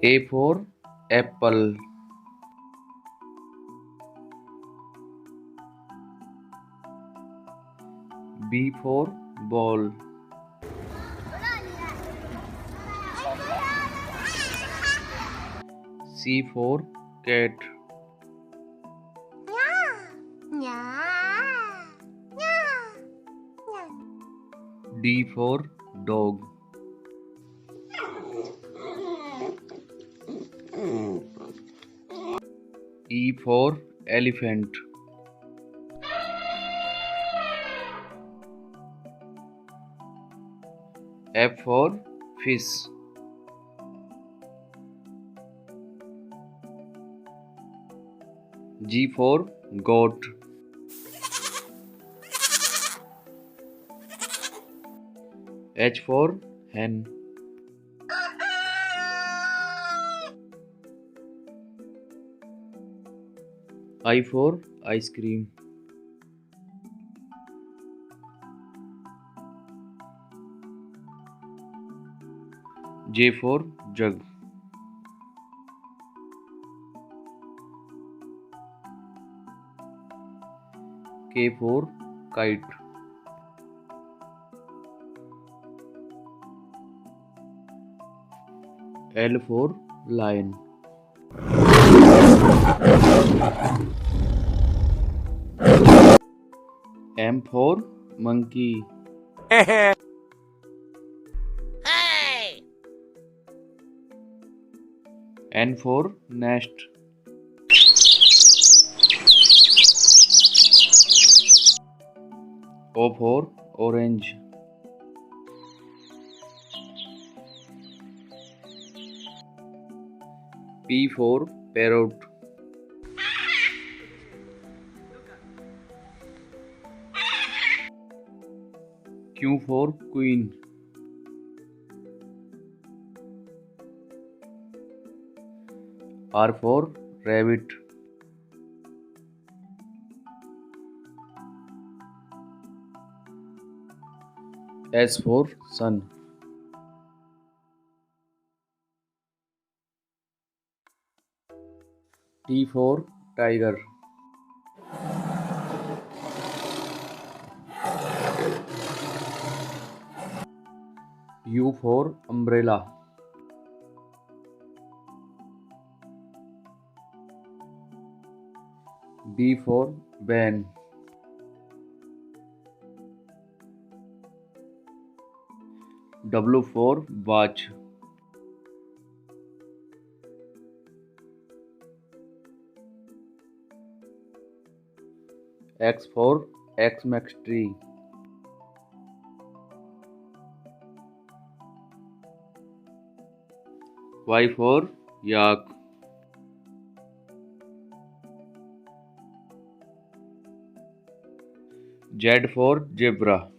A for apple. B for ball. C for cat. D for dog. E for elephant. F for fish. G for goat. H for hen. I for ice cream. J for jug. K for kite. L for lion. M for monkey. N for nest. O for orange. P for parrot. Q for queen. R for rabbit. S for sun. T for tiger. U for umbrella. B for van. W for watch. X for Xmas tree. Y for yak. Z for zebra.